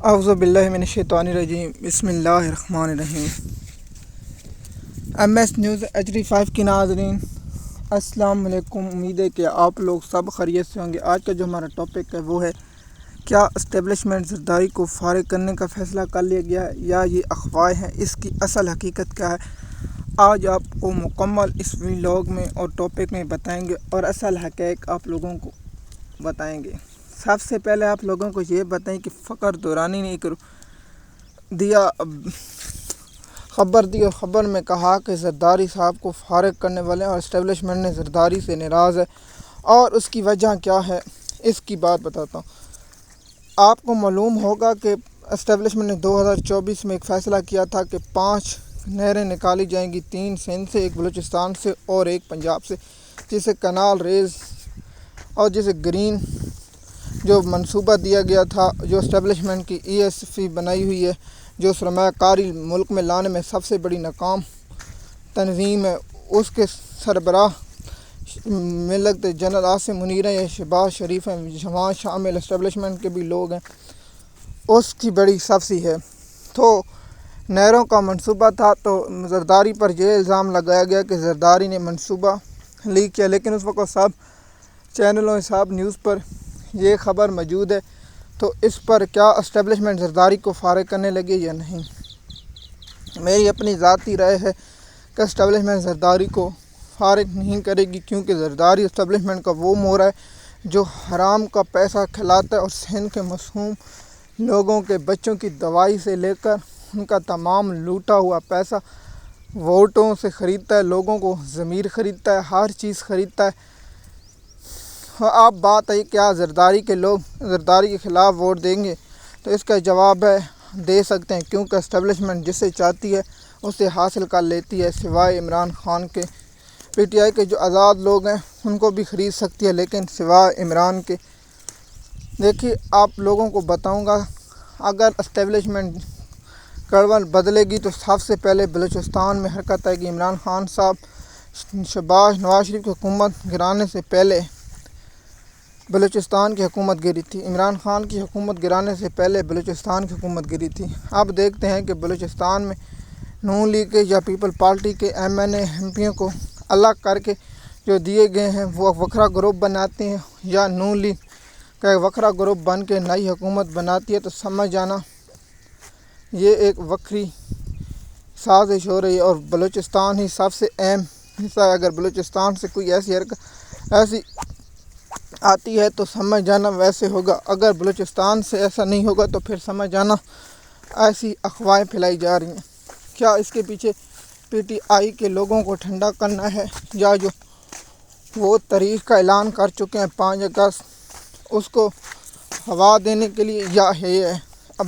اعوذ باللہ من الشیطان الرجیم بسم اللہ الرحمن الرحیم۔ ایم ایس نیوز HD5 کی ناظرین السلام علیکم، امید ہے کہ آپ لوگ سب خیریت سے ہوں گے۔ آج کا جو ہمارا ٹاپک ہے وہ ہے کیا اسٹیبلشمنٹ زرداری کو فارغ کرنے کا فیصلہ کر لیا گیا ہے یا یہ افواہیں ہیں، اس کی اصل حقیقت کیا ہے۔ آج آپ کو مکمل اس ویلاگ میں اور ٹاپک میں بتائیں گے اور اصل حقائق آپ لوگوں کو بتائیں گے۔ سب سے پہلے آپ لوگوں کو یہ بتائیں کہ فقر دورانی نہیں خبر دی اور خبر میں کہا کہ زرداری صاحب کو فارغ کرنے والے اور اسٹیبلشمنٹ نے زرداری سے ناراض ہے اور اس کی وجہ کیا ہے، اس کی بات بتاتا ہوں۔ آپ کو معلوم ہوگا کہ اسٹیبلشمنٹ نے 2024 میں ایک فیصلہ کیا تھا کہ 5 نہریں نکالی جائیں گی، 3 سندھ سے، ایک بلوچستان سے اور ایک پنجاب سے، جسے کنال ریز اور جسے گرین جو منصوبہ دیا گیا تھا، جو اسٹیبلشمنٹ کی ESF بنائی ہوئی ہے، جو سرمایہ کاری ملک میں لانے میں سب سے بڑی ناکام تنظیم ہے، اس کے سربراہ ملت جنرل عاصم منیر ہیں یا شہباز شریف ہیں، جماعت شامل اسٹیبلشمنٹ کے بھی لوگ ہیں، اس کی بڑی سبسی ہے۔ تو نہروں کا منصوبہ تھا تو زرداری پر یہ الزام لگایا گیا کہ زرداری نے منصوبہ لیک کیا، لیکن اس وقت سب چینلوں سب نیوز پر یہ خبر موجود ہے۔ تو اس پر کیا اسٹیبلشمنٹ زرداری کو فارغ کرنے لگے یا نہیں؟ میری اپنی ذاتی رائے ہے کہ اسٹیبلشمنٹ زرداری کو فارغ نہیں کرے گی، کیونکہ زرداری اسٹیبلشمنٹ کا وہ مورا ہے جو حرام کا پیسہ کھلاتا ہے اور سندھ کے معصوم لوگوں کے بچوں کی دوائی سے لے کر ان کا تمام لوٹا ہوا پیسہ ووٹوں سے خریدتا ہے، لوگوں کو ضمیر خریدتا ہے، ہر چیز خریدتا ہے۔ آپ بات ہے کیا زرداری کے لوگ زرداری کے خلاف ووٹ دیں گے؟ تو اس کا جواب ہے دے سکتے ہیں، کیونکہ اسٹیبلشمنٹ جسے چاہتی ہے اسے حاصل کر لیتی ہے، سوائے عمران خان کے۔ PTI کے جو آزاد لوگ ہیں ان کو بھی خرید سکتی ہے، لیکن سوائے عمران کے۔ دیکھیے آپ لوگوں کو بتاؤں گا، اگر اسٹیبلشمنٹ کڑول بدلے گی تو سب سے پہلے بلوچستان میں حرکت آئے گی۔ عمران خان صاحب نواز شریف کی حکومت گرانے سے پہلے بلوچستان کی حکومت گری تھی، عمران خان کی حکومت گرانے سے پہلے بلوچستان کی حکومت گری تھی۔ اب دیکھتے ہیں کہ بلوچستان میں نون لیگ کے یا پیپل پارٹی کے MNA MPوں کو الگ کر کے جو دیے گئے ہیں وہ وکھرا گروپ بناتے ہیں، یا نون لیگ کا ایک وکھرا گروپ بن کے نئی حکومت بناتی ہے، تو سمجھ جانا یہ ایک وکری سازش ہو رہی ہے اور بلوچستان ہی سب سے اہم حصہ ہے۔ اگر بلوچستان سے کوئی ایسی آتی ہے تو سمجھ جانا ویسے ہوگا، اگر بلوچستان سے ایسا نہیں ہوگا تو پھر سمجھ جانا ایسی افواہیں پھیلائی جا رہی ہیں۔ کیا اس کے پیچھے PTI کے لوگوں کو ٹھنڈا کرنا ہے، یا جو وہ تاریخ کا اعلان کر چکے ہیں 5 اگست اس کو ہوا دینے کے لیے، یا ہے؟ اب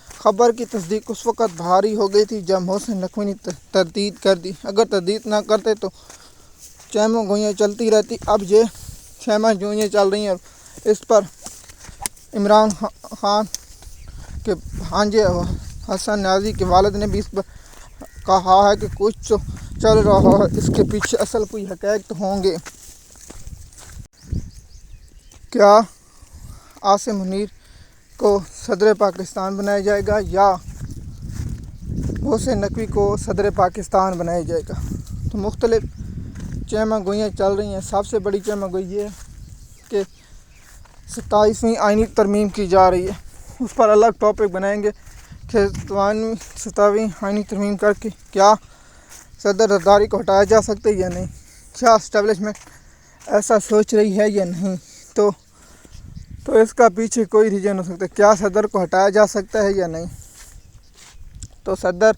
خبر کی تصدیق اس وقت بھاری ہو گئی تھی جب محسن نقوی نے تردید کر دی، اگر تردید نہ کرتے تو چہموں گوئیاں چلتی رہتی۔ اب یہ چہمہ جوئیاں چل رہی ہیں اور اس پر عمران خان کے بھانجے حسن نیازی کے والد نے بھی اس پر کہا ہے کہ کچھ تو چل رہا ہے، اس کے پیچھے اصل کوئی حقائق تو ہوں گے۔ کیا عاصم منیر کو صدر پاکستان بنایا جائے گا یا محسن نقوی کو صدر پاکستان بنایا جائے گا؟ تو مختلف چہمہ گوئیاں چل رہی ہیں۔ سب سے بڑی چہمہ گوئی یہ ہے کہ 27ویں آئینی ترمیم کی جا رہی ہے، اس پر الگ ٹاپک بنائیں گے کہ 27ویں آئینی ترمیم کر کے کیا صدر زرداری کو ہٹایا جا سکتا ہے یا نہیں، کیا اسٹیبلشمنٹ ایسا سوچ رہی ہے یا نہیں۔ تو اس کا پیچھے کوئی ریزن ہو سکتا ہے، کیا صدر کو ہٹایا جا سکتا ہے یا نہیں۔ تو صدر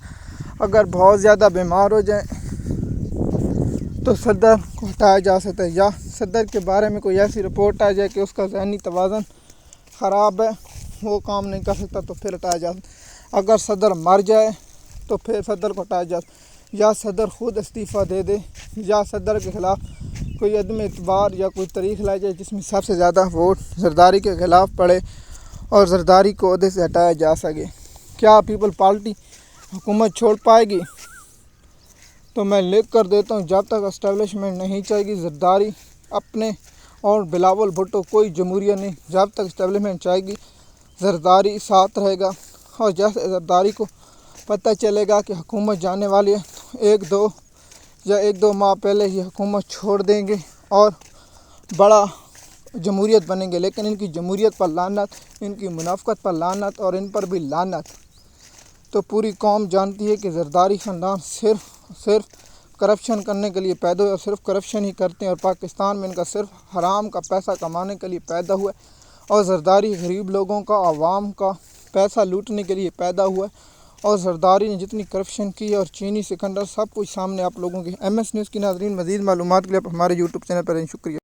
اگر بہت زیادہ بیمار ہو جائیں تو صدر کو ہٹایا جا سکتا ہے، یا صدر کے بارے میں کوئی ایسی رپورٹ آ جائے کہ اس کا ذہنی توازن خراب ہے، وہ کام نہیں کر سکتا، تو پھر ہٹایا جا سکتا۔ اگر صدر مر جائے تو پھر صدر کو ہٹایا جا سکتا، یا صدر خود استعفیٰ دے دے، یا صدر کے خلاف کوئی عدم اعتبار یا کوئی تاریخ لائی جائے جس میں سب سے زیادہ ووٹ زرداری کے خلاف پڑے اور زرداری کو عہدے سے ہٹایا جا سکے۔ کیا پیپل پارٹی حکومت چھوڑ پائے گی؟ تو میں لکھ کر دیتا ہوں، جب تک اسٹیبلشمنٹ نہیں چاہے گی زرداری اپنے اور بلاول بھٹو کوئی جمہوریہ نہیں، جب تک اسٹیبلشمنٹ چاہے گی زرداری ساتھ رہے گا، اور جیسے زرداری کو پتہ چلے گا کہ حکومت جانے والی ہے تو ایک دو ماہ پہلے یہ حکومت چھوڑ دیں گے اور بڑا جمہوریت بنیں گے، لیکن ان کی جمہوریت پر لعنت، ان کی منافقت پر لعنت، اور ان پر بھی لعنت۔ تو پوری قوم جانتی ہے کہ زرداری خاندان صرف کرپشن کرنے کے لیے پیدا ہوئے، اور صرف کرپشن ہی کرتے ہیں، اور پاکستان میں ان کا صرف حرام کا پیسہ کمانے کے لیے پیدا ہوا ہے، اور زرداری غریب لوگوں کا، عوام کا پیسہ لوٹنے کے لیے پیدا ہوا ہے۔ اور زرداری نے جتنی کرپشن کی ہے، اور چینی سکندر، سب کچھ سامنے آپ لوگوں کے۔ ایم ایس نیوز کی ناظرین، مزید معلومات کے لیے آپ ہمارے یوٹیوب چینل پر رہیں۔ شکریہ۔